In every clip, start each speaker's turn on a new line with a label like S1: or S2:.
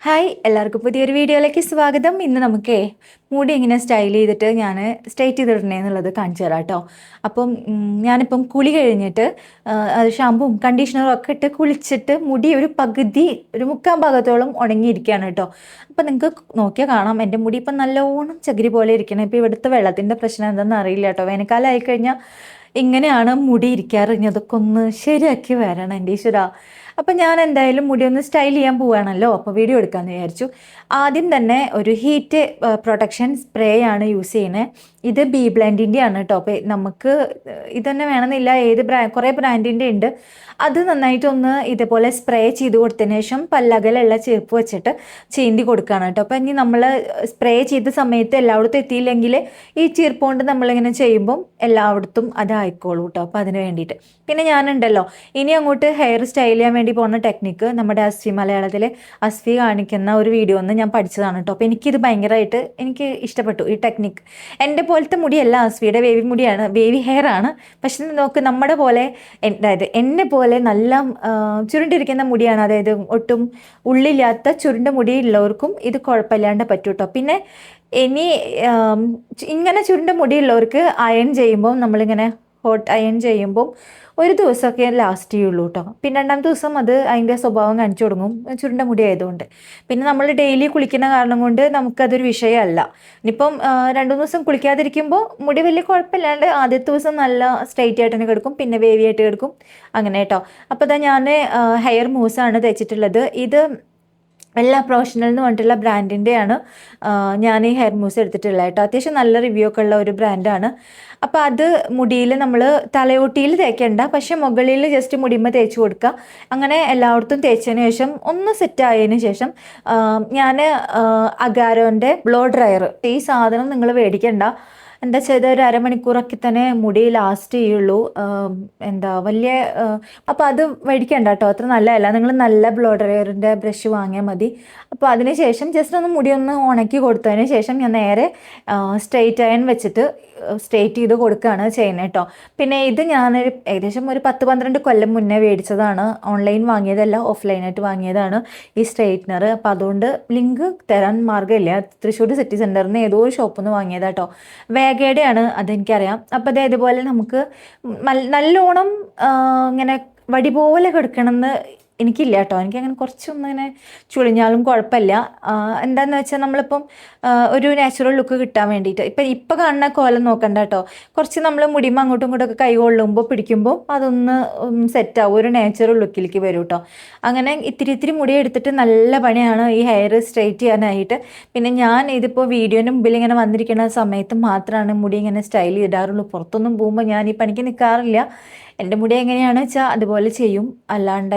S1: Hi എല്ലാവർക്കും പുതിയൊരു വീഡിയോയിലേക്ക് സ്വാഗതം. ഇന്ന് നമുക്കേ മുടി എങ്ങനെ സ്റ്റൈൽ ചെയ്തിട്ട് ഞാൻ സ്ട്രൈറ്റ് ചെയ്തിടണേ എന്നുള്ളത് കാണിച്ചു തരാം കേട്ടോ. അപ്പം ഞാനിപ്പം കുളി കഴിഞ്ഞിട്ട് ഷാമ്പും കണ്ടീഷണറും ഒക്കെ ഇട്ട് കുളിച്ചിട്ട് മുടി ഒരു പകുതി ഒരു മുക്കാൽ ഭാഗത്തോളം ഉണങ്ങിയിരിക്കുകയാണ് കേട്ടോ. അപ്പം നിങ്ങൾക്ക് നോക്കിയാൽ കാണാം എൻ്റെ മുടി ഇപ്പം നല്ലോണം ചകിരി പോലെ ഇരിക്കണം. ഇപ്പോൾ ഇവിടുത്തെ വെള്ളത്തിൻ്റെ പ്രശ്നം എന്താണെന്ന് അറിയില്ല കേട്ടോ. വേനൽക്കാലം ആയിക്കഴിഞ്ഞാൽ ഇങ്ങനെയാണ് മുടി ഇരിക്കാറ്. ഇനി അതൊക്കെ ഒന്ന് ശരിയാക്കി വരണം എൻ്റെ ഈശ്വരാ. അപ്പം ഞാൻ എന്തായാലും മുടി ഒന്ന് സ്റ്റൈൽ ചെയ്യാൻ പോവുകയാണല്ലോ, അപ്പോൾ വീഡിയോ എടുക്കാമെന്ന് വിചാരിച്ചു. ആദ്യം തന്നെ ഒരു ഹീറ്റ് പ്രൊട്ടക്ഷൻ സ്പ്രേ ആണ് യൂസ് ചെയ്യുന്നത്. ഇത് ബി ബ്ലെൻഡിൻ്റെ ആണ് കേട്ടോ. അപ്പോൾ നമുക്ക് ഇത് തന്നെ വേണമെന്നില്ല, ഏത് കുറേ ബ്രാൻഡിൻ്റെ ഉണ്ട്. അത് നന്നായിട്ടൊന്ന് ഇതുപോലെ സ്പ്രേ ചെയ്ത് കൊടുത്തതിന് ശേഷം പല്ലകലുള്ള ചീർപ്പ് വെച്ചിട്ട് ചീന്തി കൊടുക്കുകയാണ് കേട്ടോ. അപ്പോൾ ഇനി നമ്മൾ സ്പ്രേ ചെയ്ത സമയത്ത് എല്ലായിടത്തും എത്തിയില്ലെങ്കിൽ ഈ ചീർപ്പ് കൊണ്ട് നമ്മളിങ്ങനെ ചെയ്യുമ്പം എല്ലായിടത്തും അതായിക്കോളൂ കേട്ടോ. അപ്പോൾ അതിന് വേണ്ടിയിട്ട് പിന്നെ ഞാനുണ്ടല്ലോ ഇനി അങ്ങോട്ട് ഹെയർ സ്റ്റൈൽ ചെയ്യാൻ വേണ്ടി പോകുന്ന ടെക്നിക്ക് നമ്മുടെ അസ്വി മലയാളത്തിലെ അസ്വി കാണിക്കുന്ന ഒരു വീഡിയോ ഒന്ന് ഞാൻ പഠിച്ചതാണ് കേട്ടോ. അപ്പോൾ എനിക്കിത് ഭയങ്കരമായിട്ട് എനിക്ക് ഇഷ്ടപ്പെട്ടു ഈ ടെക്നിക്ക്. എൻ്റെ പോലത്തെ മുടിയല്ല അസ്വിയുടെ, വേവി മുടിയാണ്, വേവി ഹെയർ ആണ്. പക്ഷെ നോക്ക് നമ്മുടെ പോലെ അതായത് എന്നെ പോലെ നല്ല ചുരുണ്ടിരിക്കുന്ന മുടിയാണ്, അതായത് ഒട്ടും ഉള്ളില്ലാത്ത ചുരുണ്ട മുടിയുള്ളവർക്കും ഇത് കുഴപ്പമില്ലാണ്ട് പറ്റും കേട്ടോ. പിന്നെ ഇനി ഇങ്ങനെ ചുരുണ്ട മുടിയുള്ളവർക്ക് അയൺ ചെയ്യുമ്പോൾ നമ്മളിങ്ങനെ ഹോട്ട് അയൺ ചെയ്യുമ്പോൾ ഒരു ദിവസമൊക്കെ ലാസ്റ്റ് ചെയ്യുള്ളൂ കേട്ടോ. പിന്നെ രണ്ടാമത്തെ ദിവസം അത് അതിൻ്റെ സ്വഭാവം കാണിച്ചു തുടങ്ങും, ചുരുണ്ട മുടി ആയതുകൊണ്ട്. പിന്നെ നമ്മൾ ഡെയിലി കുളിക്കുന്ന കാരണം കൊണ്ട് നമുക്കതൊരു വിഷയമല്ല. ഇനിയിപ്പം 2-3 ദിവസം കുളിക്കാതിരിക്കുമ്പോൾ മുടി വലിയ കുഴപ്പമില്ലാണ്ട് ആദ്യത്തെ ദിവസം നല്ല സ്ട്രൈറ്റ് ആയിട്ട് തന്നെ കിടക്കും, പിന്നെ വേവി ആയിട്ട് കിടക്കും, അങ്ങനെ കേട്ടോ. അപ്പോൾ ഇതാ ഞാൻ ഹെയർ മൂസാണ് തേച്ചിട്ടുള്ളത്. ഇത് എല്ലാ പ്രൊഫഷണൽ എന്ന് പറഞ്ഞിട്ടുള്ള ബ്രാൻഡിൻ്റെയാണ് ഞാൻ ഈ ഹെയർ മൂസ് എടുത്തിട്ടുള്ളത് കേട്ടോ. അത്യാവശ്യം നല്ല റിവ്യൂ ഒക്കെ ഉള്ള ഒരു ബ്രാൻഡാണ്. അപ്പോൾ അത് മുടിയിൽ നമ്മൾ തലയോട്ടിയിൽ തേക്കേണ്ട, പക്ഷെ മുകളിൽ ജസ്റ്റ് മുടിയുമ്പോൾ തേച്ച് കൊടുക്കുക. അങ്ങനെ എല്ലായിടത്തും തേച്ചതിന് ശേഷം ഒന്ന് സെറ്റായതിന് ശേഷം ഞാൻ അഗാരോൻ്റെ ബ്ലോ ഡ്രയർ, ഈ സാധനം നിങ്ങൾ മേടിക്കണ്ട. എന്താ ചെയ്താൽ ഒരു അരമണിക്കൂറൊക്കെ തന്നെ മുടി ലാസ്റ്റ് ചെയ്യുള്ളൂ. എന്താ വലിയ അപ്പോൾ അത് മേടിക്കണ്ട കേട്ടോ, അത്ര നല്ലതല്ല. നിങ്ങൾ നല്ല ബ്ലോ ഡ്രയറിൻ്റെ ബ്രഷ് വാങ്ങിയാൽ മതി. അപ്പോൾ അതിന് ശേഷം ജസ്റ്റ് ഒന്ന് മുടി ഒന്ന് ഉണക്കി കൊടുത്തതിന് ശേഷം ഞാൻ നേരെ സ്ട്രെയിറ്റ് അയൺ വെച്ചിട്ട് സ്ട്രെയിറ്റ് ചെയ്ത് കൊടുക്കുകയാണ് ചെയ്യുന്നത് കേട്ടോ. പിന്നെ ഇത് ഞാനൊരു ഏകദേശം ഒരു 10-12 കൊല്ലം മുന്നേ മേടിച്ചതാണ്. ഓൺലൈൻ വാങ്ങിയതല്ല, ഓഫ്ലൈനായിട്ട് വാങ്ങിയതാണ് ഈ സ്ട്രെയിറ്റ്നർ. അപ്പോൾ അതുകൊണ്ട് ലിങ്ക് തരാൻ മാർഗ്ഗമില്ല. തൃശ്ശൂർ സിറ്റി സെൻറ്ററിൽ നിന്ന് ഏതോ ഷോപ്പിൽ നിന്ന് വാങ്ങിയതാട്ടോ. വേഗയുടെയാണ്, അതെനിക്കറിയാം. അപ്പോൾ അത് ഇതുപോലെ നമുക്ക് നല്ലോണം ഇങ്ങനെ വടി പോലെ കിടക്കണമെന്ന് എനിക്കില്ല കേട്ടോ. എനിക്കങ്ങനെ കുറച്ചൊന്നും ഇങ്ങനെ ചുളിഞ്ഞാലും കുഴപ്പമില്ല. എന്താണെന്ന് വെച്ചാൽ നമ്മളിപ്പം ഒരു നാച്ചുറൽ ലുക്ക് കിട്ടാൻ വേണ്ടിയിട്ട് ഇപ്പം കാണുന്ന കോലം നോക്കണ്ട കേട്ടോ. കുറച്ച് നമ്മൾ മുടിയുമ്പോൾ അങ്ങോട്ടും ഇങ്ങോട്ടൊക്കെ കൈ കൊള്ളുമ്പോൾ പിടിക്കുമ്പോൾ അതൊന്ന് സെറ്റാവും, ഒരു നാച്ചുറൽ ലുക്കിലേക്ക് വരും കേട്ടോ. അങ്ങനെ ഇത്തിരി മുടി എടുത്തിട്ട് നല്ല പണിയാണ് ഈ ഹെയർ സ്ട്രെയിറ്റ് ചെയ്യാനായിട്ട്. പിന്നെ ഞാൻ ഇതിപ്പോൾ വീഡിയോൻ്റെ മുമ്പിൽ ഇങ്ങനെ വന്നിരിക്കുന്ന സമയത്ത് മാത്രമാണ് മുടി ഇങ്ങനെ സ്റ്റൈൽ ചെയ്താറുള്ളൂ. പുറത്തൊന്നും പോകുമ്പോൾ ഞാൻ ഈ പണിക്ക് നിൽക്കാറില്ല. എൻ്റെ മുടി എങ്ങനെയാണെന്ന് വെച്ചാൽ അതുപോലെ ചെയ്യും, അല്ലാണ്ട്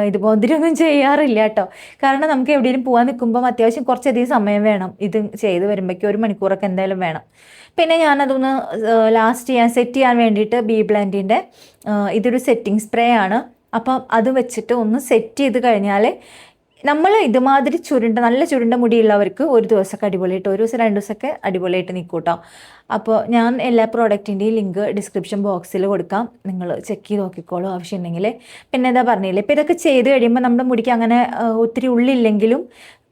S1: ഇതുപോലൊന്നും ചെയ്യാറില്ല കേട്ടോ. കാരണം നമുക്ക് എവിടെയെങ്കിലും പോകാൻ നിൽക്കുമ്പം അത്യാവശ്യം കുറച്ചധികം സമയം വേണം ഇത് ചെയ്ത് വരുമ്പോഴേക്കും, 1 മണിക്കൂറൊക്കെ എന്തായാലും വേണം. പിന്നെ ഞാനതൊന്ന് സെറ്റ് ചെയ്യാൻ വേണ്ടിയിട്ട് ബി ബ്ലെൻഡിൻ്റെ ഇതൊരു സെറ്റിംഗ് സ്പ്രേ ആണ്. അപ്പം അത് വെച്ചിട്ട് ഒന്ന് സെറ്റ് ചെയ്ത് കഴിഞ്ഞാൽ നമ്മൾ ഇതുമാതിരി നല്ല ചുരുണ്ട മുടിയുള്ളവർക്ക് ഒരു ദിവസമൊക്കെ അടിപൊളിയായിട്ട്, ഒരു ദിവസം 2 ദിവസമൊക്കെ അടിപൊളിയായിട്ട് നിൽക്കും കേട്ടോ. അപ്പോൾ ഞാൻ എല്ലാ പ്രോഡക്റ്റിൻ്റെയും ലിങ്ക് ഡിസ്ക്രിപ്ഷൻ ബോക്സിൽ കൊടുക്കാം, നിങ്ങൾ ചെക്ക് ചെയ്ത് നോക്കിക്കോളൂ ആവശ്യമുണ്ടെങ്കിൽ. പിന്നെ എന്താ പറഞ്ഞില്ലേ, ഇപ്പോൾ ഇതൊക്കെ ചെയ്ത് കഴിയുമ്പോൾ നമ്മുടെ മുടിക്ക് അങ്ങനെ ഒത്തിരി ഉള്ളില്ലെങ്കിലും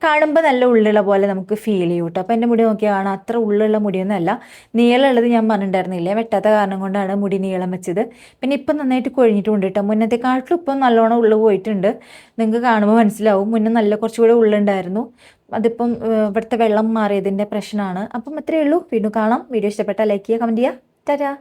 S1: കാണുമ്പോൾ നല്ല ഉള്ളുള്ള പോലെ നമുക്ക് ഫീൽ ചെയ്യും കേട്ടോ. അപ്പോൾ എൻ്റെ മുടി നോക്കിയാൽ കാണാം, അത്ര ഉള്ളുള്ള മുടിയൊന്നുമല്ല. നീളമുള്ളത് ഞാൻ പറഞ്ഞിട്ടുണ്ടായിരുന്നില്ലേ, വെട്ടാത്ത കാരണം കൊണ്ടാണ് മുടി നീളം വെച്ചത്. പിന്നെ ഇപ്പം നന്നായിട്ട് കൊഴിഞ്ഞിട്ടുണ്ട് കേട്ടോ. മുന്നത്തെക്കാട്ടിലും ഇപ്പം നല്ലോണം ഉള്ളു പോയിട്ടുണ്ട്. നിങ്ങൾക്ക് കാണുമ്പോൾ മനസ്സിലാവും, മുന്നേ നല്ല കുറച്ചുകൂടെ ഉള്ളുണ്ടായിരുന്നു. അതിപ്പം ഇവിടുത്തെ വെള്ളം മാറിയതിൻ്റെ പ്രശ്നമാണ്. അപ്പം അത്രയേ ഉള്ളൂ. വീണ്ടും കാണാം. വീഡിയോ ഇഷ്ടപ്പെട്ടാൽ ലൈക്ക് ചെയ്യുക, കമൻറ്റ് ചെയ്യുക. ടാറ്റാ.